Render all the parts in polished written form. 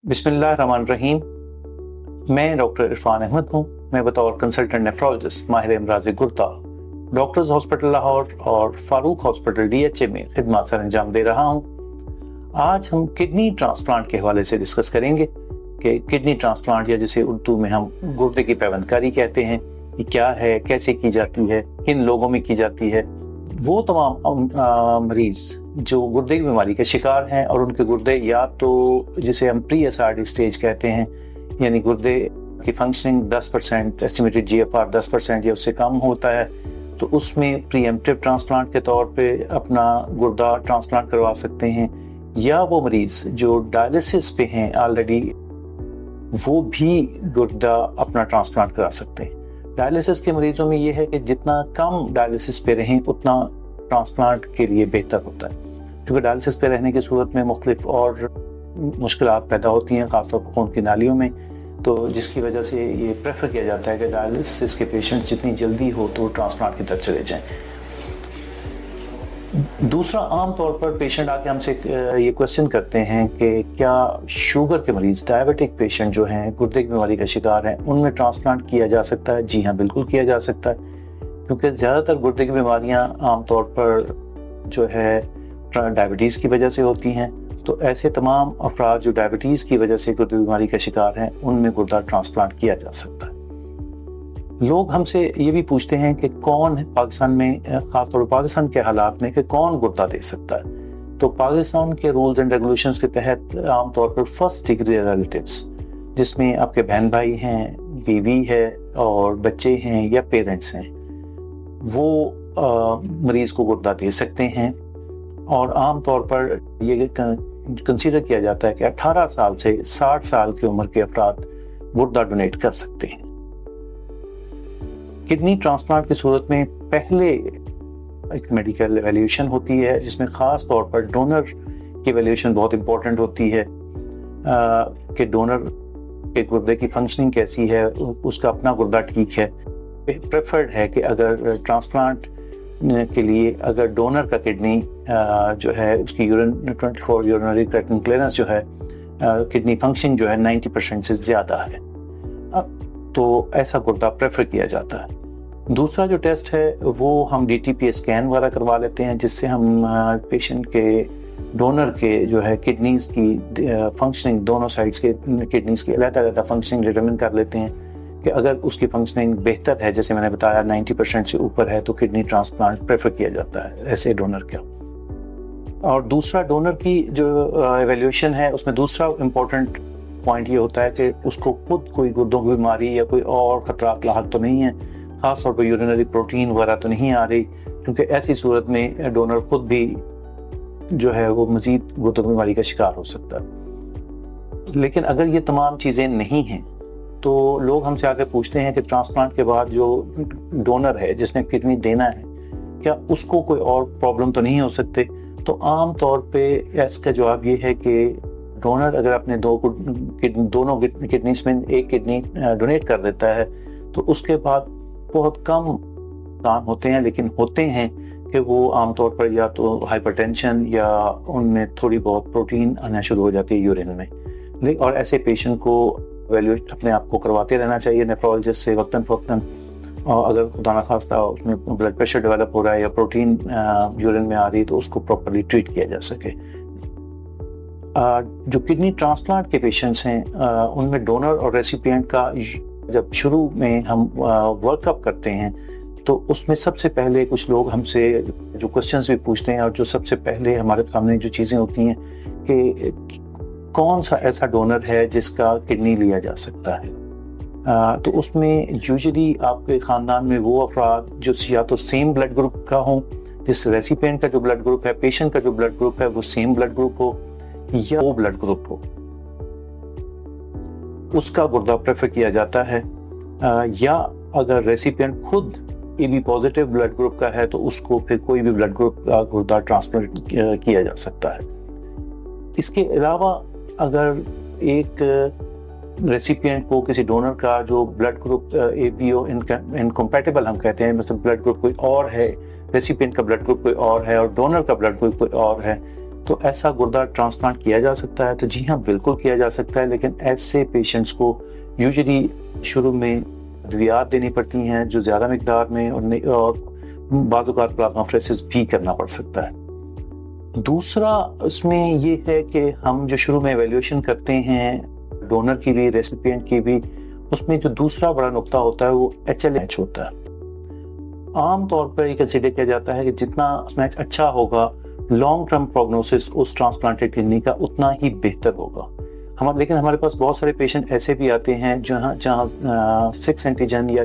बिस्मिल्लाहिर्रहमानिर्रहीम। मैं डॉक्टर इरफान अहमद हूँ। मैं बतौर कंसल्टेंट नेफ्रोलॉजिस्ट माहिर अमराज गुर्दा डॉक्टर्स हॉस्पिटल लाहौर और फारूक हॉस्पिटल DHA में खिदमत सर अंजाम दे रहा हूँ। आज हम किडनी ट्रांसप्लांट के हवाले से डिस्कस करेंगे कि किडनी ट्रांसप्लांट या जिसे उर्दू में हम गुर्दे की पैवंदकारी कहते हैं, ये क्या है, कैसे की जाती है, किन लोगों में की जाती है। वो तमाम मरीज जो गुर्दे की बीमारी के शिकार हैं और उनके गुर्दे या तो जिसे हम प्री SRD स्टेज कहते हैं, यानी गुर्दे की फंक्शनिंग 10%, एस्टिमेटेड GFR 10% या उससे कम होता है, तो उसमें प्रीएम्प्टिव ट्रांसप्लांट के तौर पे अपना गुर्दा ट्रांसप्लांट करवा सकते हैं, या वो मरीज जो डायलिसिस पे हैं ऑलरेडी वो भी गुर्दा अपना ट्रांसप्लांट करा सकते हैं। डायलिसिस के मरीजों में ये है कि जितना कम डायलिसिस पे रहें उतना ट्रांसप्लांट के लिए बेहतर होता है, क्योंकि डायलिसिस पे रहने की सूरत में मुख्तलिफ और मुश्किलात पैदा होती हैं, खासतौर पर खून की नालियों में, तो जिसकी वजह से ये प्रेफर किया जाता है कि डायलिसिस के पेशेंट्स जितनी जल्दी हो तो ट्रांसप्लांट की तरफ चले जाएं। दूसरा, आम तौर पर पेशेंट आके हमसे ये क्वेश्चन करते हैं कि क्या शुगर के मरीज, डायबिटिक पेशेंट जो हैं, गुर्दे की बीमारी का शिकार हैं, उनमें ट्रांसप्लांट किया जा सकता है? जी हाँ, बिल्कुल किया जा सकता है, क्योंकि ज़्यादातर गुर्दे की बीमारियां आम तौर पर जो है डायबिटीज़ की वजह से होती हैं। तो ऐसे तमाम अफराद जो डायबिटीज़ की वजह से गुर्दे की बीमारी का शिकार हैं, उनमें गुर्दा ट्रांसप्लांट किया जा सकता है। लोग हमसे ये भी पूछते हैं कि कौन पाकिस्तान में, खासतौर पर पाकिस्तान के हालात में, कि कौन गुर्दा दे सकता है। तो पाकिस्तान के रूल्स एंड रेगुलेशंस के तहत आमतौर पर फर्स्ट डिग्री रिलेटिव्स, जिसमें आपके बहन भाई हैं, बीवी है और बच्चे हैं या पेरेंट्स हैं, वो मरीज को गुर्दा दे सकते हैं। और आम तौर पर ये कंसीडर किया जाता है कि 18 साल से 60 साल की उम्र के अफराद गुर्दा डोनेट कर सकते हैं। किडनी ट्रांसप्लांट की सूरत में पहले एक मेडिकल एवेल्यूएशन होती है, जिसमें खास तौर पर डोनर की एवेल्यूएशन बहुत इंपॉर्टेंट होती है कि डोनर के गुर्दे की फंक्शनिंग कैसी है, उसका अपना गुर्दा ठीक है। प्रेफर्ड है कि अगर ट्रांसप्लांट के लिए अगर डोनर का किडनी जो है उसकी यूरिन 24 यूरिनरी क्रिएटिनिन क्लियरेंस जो है, किडनी फंक्शनिंग जो है 90% से ज़्यादा है, तो ऐसा गुर्दा प्रेफर किया जाता है। दूसरा जो टेस्ट है वो हम DTPA स्कैन वगैरह करवा लेते हैं, जिससे हम पेशेंट के डोनर के जो है किडनीज की फंक्शनिंग, दोनों साइड्स के किडनीज की अलग-अलग फंक्शनिंग डिटरमिन कर लेते हैं कि अगर उसकी फंक्शनिंग बेहतर है, जैसे मैंने बताया 90% से ऊपर है, तो किडनी ट्रांसप्लांट प्रेफर किया जाता है ऐसे डोनर का। और दूसरा, डोनर की जो एवेल्यूएशन है, उसमें दूसरा इम्पोर्टेंट पॉइंट ये होता है कि उसको खुद कोई गुर्दों की बीमारी या कोई और खतरात लाहक तो नहीं है, खासतौर पर यूरिनरी प्रोटीन वगैरह तो नहीं आ रही, क्योंकि ऐसी सूरत में डोनर खुद भी जो है वो मजीद गुर्दों की बीमारी का शिकार हो सकता है। लेकिन अगर ये तमाम चीज़ें नहीं हैं तो लोग हमसे आकर पूछते हैं कि ट्रांसप्लांट के बाद जो डोनर है जिसने किडनी देना है, क्या उसको कोई और प्रॉब्लम तो नहीं हो सकते? तो आम तौर पे इसका जवाब ये है कि डोनर अगर अपने दोनों किडनीज में एक किडनी डोनेट कर देता है तो उसके बाद बहुत कम काम होते हैं, लेकिन होते हैं कि वो आमतौर पर या तो हाइपरटेंशन या उनमें थोड़ी बहुत प्रोटीन आना शुरू हो जाती है यूरिन में। और ऐसे पेशेंट को एवेल्यूएट अपने आप को करवाते रहना चाहिए नेफ्रोलॉजिस्ट से वक्तन फवक्तन, और अगर खुदा न खास्ता उसमें ब्लड प्रेशर डेवलप हो रहा है या प्रोटीन यूरिन में आ रही है तो उसको प्रॉपर्ली ट्रीट किया जा सके। जो किडनी ट्रांसप्लांट के पेशेंट्स हैं उनमें डोनर और रेसिपिएंट का जब शुरू में हम वर्कअप करते हैं तो उसमें सबसे पहले कुछ लोग हमसे जो क्वेश्चंस भी पूछते हैं और जो सबसे पहले हमारे सामने जो चीज़ें होती हैं कि कौन सा ऐसा डोनर है जिसका किडनी लिया जा सकता है। तो उसमें यूजुअली आपके ख़ानदान में वो अफराद जो या तो सेम ब्लड ग्रुप का हो, जिस रेसिपिएंट का जो ब्लड ग्रुप है, पेशेंट का जो ब्लड ग्रुप है वो सेम ब्लड ग्रुप हो या वो ब्लड ग्रुप हो, उसका गुर्दा प्रेफर किया जाता है। या अगर रेसिपिएंट खुद AB पॉजिटिव ब्लड ग्रुप का है तो उसको फिर कोई भी ब्लड ग्रुप का गुर्दा ट्रांसप्लांट किया जा सकता है। इसके अलावा अगर एक रेसिपिएंट को किसी डोनर का जो ब्लड ग्रुप ABO इनकम्पैटिबल हम कहते हैं, मतलब ब्लड ग्रुप कोई और है, रेसिपिएंट का ब्लड ग्रुप कोई और है और डोनर का ब्लड ग्रुप कोई और है, تو ایسا گردہ ٹرانسپلانٹ کیا جا سکتا ہے؟ تو جی ہاں بالکل کیا جا سکتا ہے، لیکن ایسے پیشنٹس کو یوزلی شروع میں ادویات دینی پڑتی ہیں جو زیادہ مقدار میں، اور بعض اوقات پلازمافریسس بھی کرنا پڑ سکتا ہے۔ دوسرا اس میں یہ ہے کہ ہم جو شروع میں ایویلیویشن کرتے ہیں ڈونر کی بھی ریسیپینٹ کی بھی، اس میں جو دوسرا بڑا نقطہ ہوتا ہے وہ HLA ہوتا ہے۔ عام طور پر یہ کنسیڈر کیا جاتا ہے کہ جتنا میچ اچھا ہوگا، لانگ ٹرم پروگنوسس اس ٹرانسپلانٹڈ کڈنی کا اتنا ہی بہتر ہوگا۔ لیکن ہمارے پاس بہت سارے پیشنٹ ایسے بھی آتے ہیں جہاں 6 اینٹیجن یا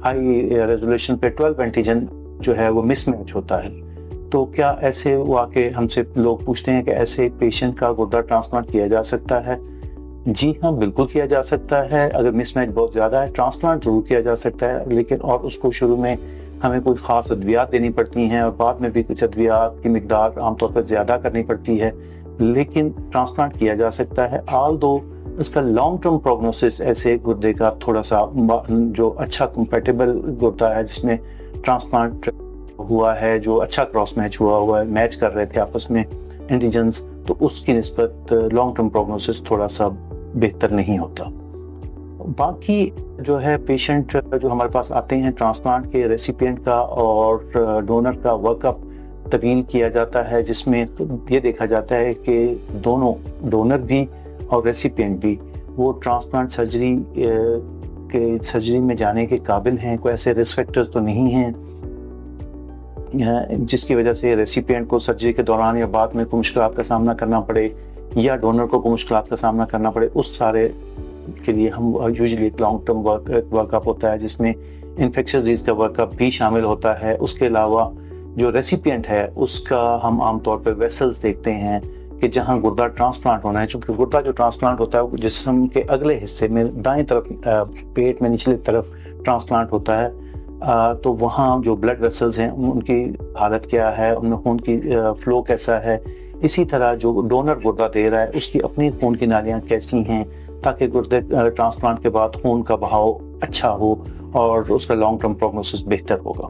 ہائی ریزولوشن پہ 12 اینٹیجن جو ہے وہ مس میچ ہوتا ہے۔ تو کیا ایسے واقع ہم سے لوگ پوچھتے ہیں کہ ایسے پیشنٹ کا گردہ ٹرانسپلانٹ کیا جا سکتا ہے؟ جی ہاں بالکل کیا جا سکتا ہے۔ اگر مس میچ بہت زیادہ ہے ٹرانسپلانٹ ضرور کیا جا سکتا ہے، لیکن اور اس کو شروع میں ہمیں کوئی خاص ادویات دینی پڑتی ہیں اور بعد میں بھی کچھ ادویات کی مقدار عام طور پر زیادہ کرنی پڑتی ہے، لیکن ٹرانسپلانٹ کیا جا سکتا ہے۔ آلدو اس کا لانگ ٹرم پروگنوسس ایسے گردے کا تھوڑا سا جو اچھا کمپیٹیبل گردہ ہے جس میں ٹرانسپلانٹ ہوا ہے، جو اچھا کراس میچ ہوا ہے، میچ کر رہے تھے آپس میں اینٹیجنز، تو اس کی نسبت لانگ ٹرم پروگنوسس تھوڑا سا بہتر نہیں ہوتا۔ باقی جو ہے پیشنٹ جو ہمارے پاس آتے ہیں ٹرانسپلانٹ کے ریسیپینٹ کا اور ڈونر کا ورک اپ طویل کیا جاتا ہے، جس میں یہ دیکھا جاتا ہے کہ دونوں ڈونر بھی اور ریسیپینٹ بھی وہ ٹرانسپلانٹ سرجری میں جانے کے قابل ہیں، کوئی ایسے رسک فیکٹرز تو نہیں ہیں جس کی وجہ سے ریسیپینٹ کو سرجری کے دوران یا بعد میں کوئی مشکلات کا سامنا کرنا پڑے یا ڈونر کو کوئی مشکلات کا سامنا کرنا پڑے۔ اس سارے کے لیے ہم یوزلی ایک لانگ ٹرم ورک اپ ہوتا ہے جس میں انفیکشس ڈیزیز کا ورک اپ بھی شامل ہوتا ہے۔ اس کے علاوہ جو ریسیپینٹ ہے اس کا ہم عام طور پہ ویسلز دیکھتے ہیں کہ جہاں گردہ ٹرانسپلانٹ ہونا ہے، چونکہ گردہ جو ٹرانسپلانٹ ہوتا ہے وہ جسم کے اگلے حصے میں دائیں طرف پیٹ میں نچلے طرف ٹرانسپلانٹ ہوتا ہے، تو وہاں جو بلڈ ویسلز ہیں ان کی حالت کیا ہے، ان میں خون کی فلو کیسا ہے، اسی طرح جو ڈونر گردہ دے رہا ہے اس کی اپنی خون کی نالیاں کیسی ہیں، تاکہ گردے ٹرانسپلانٹ کے بعد خون کا بہاؤ اچھا ہو اور اس کا لانگ ٹرم پروگنوسس بہتر ہوگا۔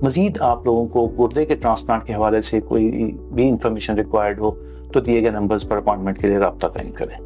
مزید آپ لوگوں کو گردے کے ٹرانسپلانٹ کے حوالے سے کوئی بھی انفارمیشن ریکوائرڈ ہو تو دیے گئے نمبرز پر اپائنٹمنٹ کے لیے رابطہ قائم کریں۔